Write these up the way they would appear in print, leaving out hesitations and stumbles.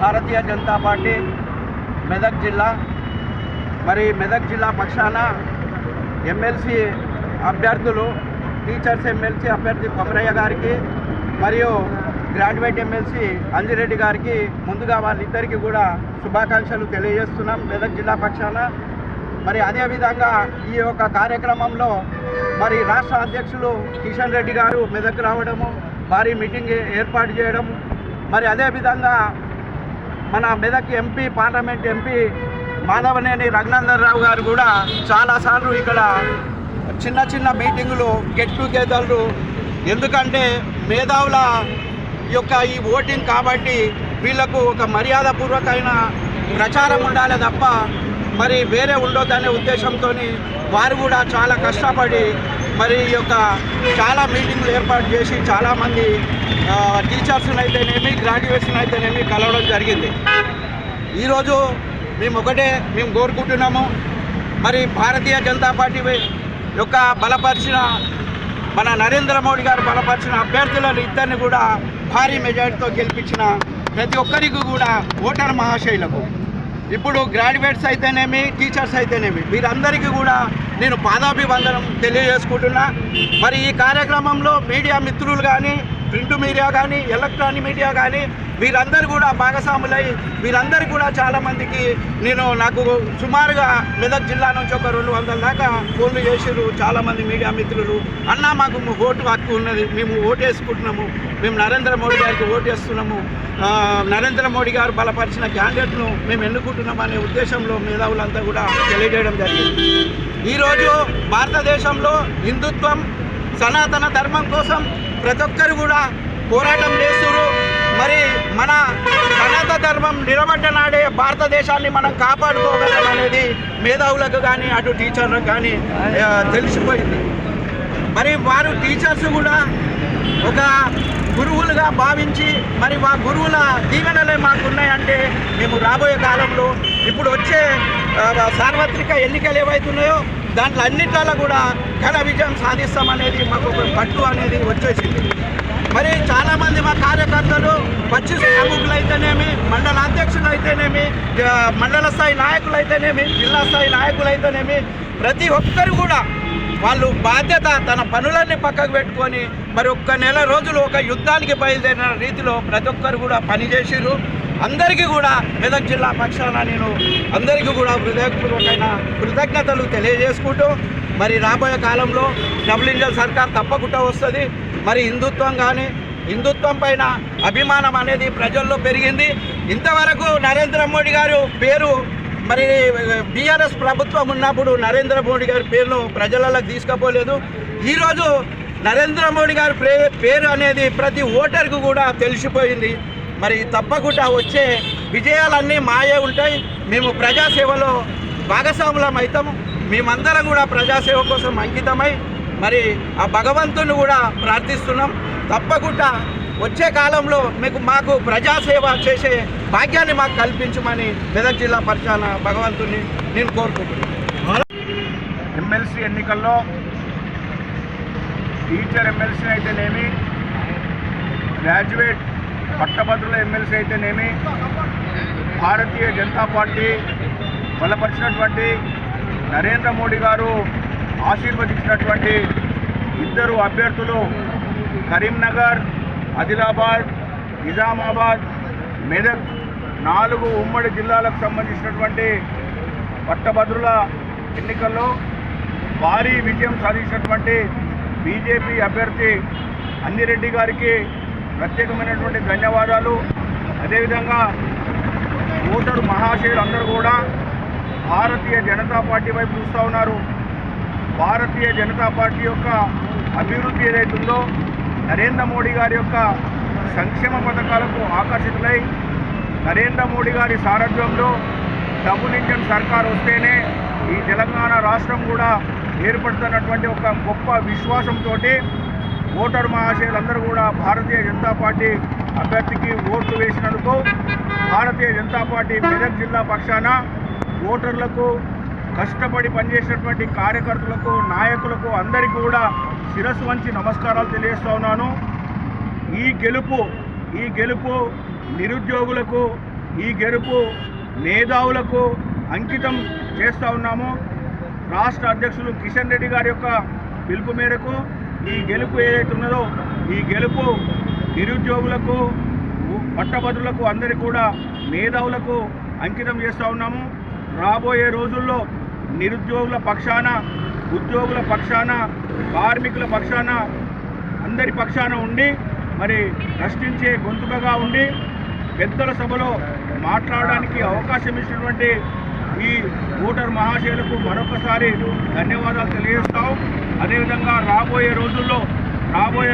Bharatiya Janata party Medak జిల్లా మెదక్ జిల్లా పక్షాన ఎమ్మెల్సీ అభ్యర్థులు టీచర్స్ ఎమ్మెల్సీ అభ్యర్థి కొమరయ్య గారికి మరియు గ్రాడ్యుయేట్ ఎమ్మెల్సీ అంజిరెడ్డి గారికి ముందుగా వాళ్ళిద్దరికీ కూడా శుభాకాంక్షలు తెలియజేస్తున్నాం మెదక్ జిల్లా పక్షాన. అదేవిధంగా ఈ యొక్క కార్యక్రమంలో రాష్ట్ర అధ్యక్షులు కిషన్ రెడ్డి గారు మెదక్ రావడము, భారీ మీటింగ్ ఏర్పాటు చేయడం, అదేవిధంగా మన Medak MP parliament MP Madhavaneni Raghunandan Rao గారు కూడా చాలాసార్లు ఇక్కడ చిన్న చిన్న మీటింగులు, గెట్ టుగెదర్లు, ఎందుకంటే మేధావుల యొక్క ఈ ఓటింగ్ కాబట్టి వీళ్లకు ఒక మర్యాదపూర్వకమైన ప్రచారం ఉండాలి తప్ప వేరే ఉండొద్దనే ఉద్దేశంతో వారు కూడా చాలా కష్టపడి ఈ యొక్క చాలా మీటింగ్లు ఏర్పాటు చేసి చాలామంది టీచర్స్ని అయితేనేమి గ్రాడ్యుయేట్స్ని అయితేనేమి కలవడం జరిగింది. ఈరోజు మేము కోరుకుంటున్నాము, భారతీయ జనతా పార్టీ యొక్క బలపరిచిన మన నరేంద్ర మోడీ గారు బలపరిచిన అభ్యర్థులను ఇద్దరిని కూడా భారీ మెజారిటీతో గెలిపించిన ప్రతి ఒక్కరికి కూడా ఓటర్ మహాశైలకు, ఇప్పుడు గ్రాడ్యుయేట్స్ అయితేనేమి టీచర్స్ అయితేనేమి వీరందరికీ కూడా నేను పాదాభివందనం తెలియజేసుకుంటున్నా. ఈ కార్యక్రమంలో మీడియా మిత్రులు కానీ, ప్రింట్ మీడియా కానీ, ఎలక్ట్రానిక్ మీడియా కానీ వీరందరూ కూడా భాగస్వాములై వీరందరికీ కూడా చాలామందికి నాకు సుమారుగా మెదక్ జిల్లా నుంచి ఒక 200 దాకా ఫోన్లు చేసిరు చాలామంది మీడియా మిత్రులు. అన్న మాకు ఓటు హక్కు ఉన్నది, మేము ఓటేసుకుంటున్నాము, మేము నరేంద్ర మోడీ గారికి ఓటేస్తున్నాము, నరేంద్ర మోడీ గారు బలపరిచిన క్యాండిడేట్ను మేము ఎన్నుకుంటున్నాం అనే ఉద్దేశంలో మేధావులంతా కూడా తెలియజేయడం జరిగింది. ఈరోజు భారతదేశంలో హిందుత్వం సనాతన ధర్మం కోసం ప్రతి ఒక్కరు కూడా పోరాటం చేస్తున్నారు. మన సనాతన ధర్మం నిలబడ్డ నాడే భారతదేశాన్ని మనం కాపాడుకోగలం అనేది మేధావులకు కానీ అటు టీచర్లకు కానీ తెలిసిపోయింది. వారు టీచర్స్ కూడా ఒక గురువులుగా భావించి మా గురువుల దీవెనలే మాకున్నాయంటే మేము రాబోయే కాలంలో ఇప్పుడు వచ్చే సార్వత్రిక ఎన్నికలు ఏవైతున్నాయో దాంట్లో అన్నిట్లలో కూడా ఘన విజయం సాధిస్తామనేది మాకు ఒక పట్టు అనేది వచ్చేసింది. చాలామంది మా కార్యకర్తలు పచ్చి ప్రముఖులు అయితేనేమి, మండల అధ్యక్షులు అయితేనేమి, మండల స్థాయి నాయకులు అయితేనేమి, జిల్లా స్థాయి నాయకులు అయితేనేమి ప్రతి ఒక్కరు కూడా వాళ్ళు బాధ్యత తన పనులన్నీ పక్కకు పెట్టుకొని ఒక్క నెల రోజులు ఒక యుద్ధానికి బయలుదేరిన రీతిలో ప్రతి ఒక్కరు కూడా పనిచేసిరు. అందరికీ కూడా మెదక్ జిల్లా పక్షాన నేను అందరికీ కూడా హృదయపూర్వకమైన కృతజ్ఞతలు తెలియజేసుకుంటూ రాబోయే కాలంలో డబుల్ ఇంజన్ సర్కార్ తప్పకుండా వస్తుంది. హిందుత్వం కానీ హిందుత్వం పైన అభిమానం అనేది ప్రజల్లో పెరిగింది. ఇంతవరకు నరేంద్ర మోడీ గారు పేరు బీఆర్ఎస్ ప్రభుత్వం ఉన్నప్పుడు నరేంద్ర మోడీ గారి పేరును ప్రజలకు తీసుకుపోలేదు. ఈరోజు నరేంద్ర మోడీ గారి పేరు అనేది ప్రతి ఓటర్కు కూడా తెలిసిపోయింది. తప్పకుండా వచ్చే విజయాలన్నీ మాయే ఉంటాయి. మేము ప్రజాసేవలో భాగస్వాములం అవుతాము. మేమందరం కూడా ప్రజాసేవ కోసం అంకితమై ఆ భగవంతుని కూడా ప్రార్థిస్తున్నాం. తప్పకుండా వచ్చే కాలంలో మాకు ప్రజాసేవ చేసే భాగ్యాన్ని మాకు కల్పించమని మెదక్ జిల్లా పక్షాన భగవంతుని నేను కోరుకుంటున్నాను. ఎమ్మెల్సీ ఎన్నికల్లో టీచర్ ఎమ్మెల్సీ అయితేనేమి, గ్రాడ్యుయేట్ పట్టభద్రుల ఎమ్మెల్సీ అయితేనేమి, భారతీయ జనతా పార్టీ బలపరిచినటువంటి నరేంద్ర మోడీ గారు ఆశీర్వదించినటువంటి ఇద్దరు అభ్యర్థులు కరీంనగర్, ఆదిలాబాద్, నిజామాబాద్, మెదక్ 4 ఉమ్మడి జిల్లాలకు సంబంధించినటువంటి పట్టభద్రుల ఎన్నికల్లో భారీ విజయం సాధించినటువంటి బీజేపీ అభ్యర్థి అంజిరెడ్డి గారికి ప్రత్యేకమైనటువంటి ధన్యవాదాలు. అదేవిధంగా ఓటరు మహాశయులు అందరూ కూడా భారతీయ జనతా పార్టీ వైపు చూస్తూ ఉన్నారు. భారతీయ జనతా పార్టీ యొక్క అభివృద్ధి ఏదైతుందో నరేంద్ర మోడీ గారి యొక్క సంక్షేమ పథకాలకు ఆకర్షితులై నరేంద్ర మోడీ గారి సారథ్యంలో డబుల్ ఇంజన్ సర్కార్ వస్తేనే ఈ తెలంగాణ రాష్ట్రం కూడా ఏర్పడుతున్నటువంటి ఒక గొప్ప విశ్వాసంతో ఓటరు మహాశయులందరూ కూడా భారతీయ జనతా పార్టీ అభ్యర్థికి ఓట్లు వేసినందుకు భారతీయ జనతా పార్టీ మెదక్ జిల్లా పక్షాన ఓటర్లకు కష్టపడి పనిచేసినటువంటి కార్యకర్తలకు నాయకులకు అందరికీ కూడా శిరస్సు వంచి నమస్కారాలు తెలియజేస్తూ ఉన్నాను. ఈ గెలుపు నిరుద్యోగులకు ఈ గెలుపు మేధావులకు అంకితం చేస్తూ ఉన్నాము. రాష్ట్ర అధ్యక్షులు కిషన్ రెడ్డి గారి యొక్క పిలుపు మేరకు ఈ గెలుపు ఏదైతే ఉన్నదో ఈ గెలుపు నిరుద్యోగులకు పట్టభద్రులకు అందరికీ కూడా మేధావులకు అంకితం చేస్తూ ఉన్నాము. రాబోయే రోజుల్లో నిరుద్యోగుల పక్షాన, ఉద్యోగుల పక్షాన, కార్మికుల పక్షాన, అందరి పక్షాన ఉండి మరి ప్రశ్నించే గొంతుకగా ఉండి పెద్దల సభలో మాట్లాడడానికి అవకాశం ఇచ్చినటువంటి ఈ ఓటర్ మహాశయులకు మరొకసారి ధన్యవాదాలు తెలియజేస్తాం. అదేవిధంగా రాబోయే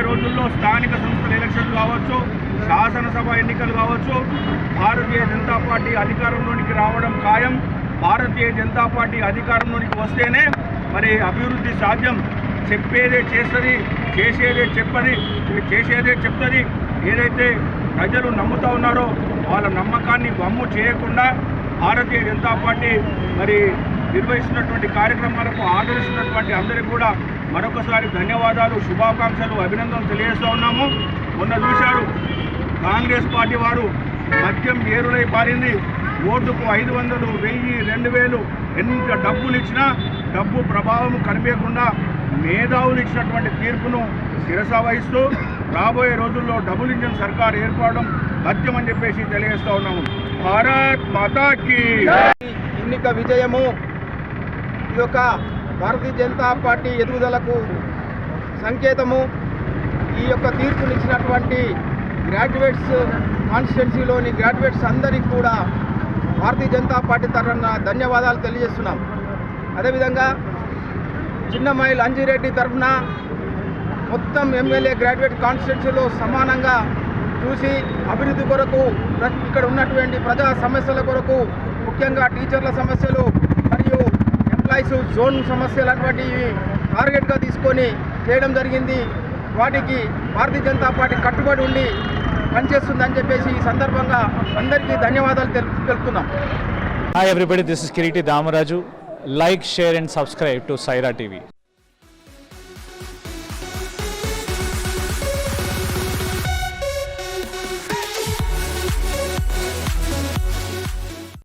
రోజుల్లో స్థానిక సంస్థల ఎలక్షన్లు కావచ్చు, శాసనసభ ఎన్నికలు కావచ్చు, భారతీయ జనతా పార్టీ అధికారంలోనికి రావడం ఖాయం. భారతీయ జనతా పార్టీ అధికారంలోనికి వస్తేనే మరి అభివృద్ధి సాధ్యం. చెప్పేదే చేస్తుంది, చేసేదే చెప్తుంది. ఏదైతే ప్రజలు నమ్ముతూ ఉన్నారో వాళ్ళ నమ్మకాన్ని వమ్ము చేయకుండా భారతీయ జనతా పార్టీ మరి నిర్వహిస్తున్నటువంటి కార్యక్రమాలకు ఆదరిస్తున్నటువంటి అందరికీ కూడా మరొకసారి ధన్యవాదాలు, శుభాకాంక్షలు, అభినందనలు తెలియజేస్తూ ఉన్నాము. మొన్న చూశారు కాంగ్రెస్ పార్టీ వారు మద్యం ఏరులై పారింది. ఓటుకు 500, 1000, 2000 ఎంత డబ్బులు ఇచ్చినా డబ్బు ప్రభావం కనిపించకుండా మేధావులు ఇచ్చినటువంటి తీర్పును శిరస వహిస్తూ రాబోయే రోజుల్లో డబుల్ ఇంజన్ సర్కార్ ఏర్పడడం సత్యమని చెప్పేసి తెలియజేస్తూ ఉన్నాము. భారత్ మాతాకి ఎన్నిక విజయము ఈ యొక్క భారతీయ జనతా పార్టీ ఎదుగుదలకు సంకేతము. ఈ యొక్క తీర్పునిచ్చినటువంటి గ్రాడ్యుయేట్స్ కాన్స్టిట్యున్సీలోని గ్రాడ్యుయేట్స్ అందరికీ కూడా భారతీయ జనతా పార్టీ తరఫున ధన్యవాదాలు తెలియజేస్తున్నాం. అదేవిధంగా చిన్నమైల్ అంజిరెడ్డి తరఫున మొత్తం ఎమ్మెల్యే గ్రాడ్యుయేట్ కాన్స్టిట్యున్సీలో సమానంగా చూసి అభివృద్ధి కొరకు ఇక్కడ ఉన్నటువంటి ప్రజా సమస్యల కొరకు, ముఖ్యంగా టీచర్ల సమస్యలు మరియు ఎంప్లాయీస్ జోన్ సమస్యలు అటువంటివి టార్గెట్గా తీసుకొని చేయడం జరిగింది. వాటికి భారతీయ జనతా పార్టీ కట్టుబడి ఉండి పనిచేస్తుందని చెప్పేసి ఈ సందర్భంగా అందరికీ ధన్యవాదాలు తెలుపుతున్నాం. Hi everybody, this is Kiriti Damaraju. Like, share and subscribe to Saira TV.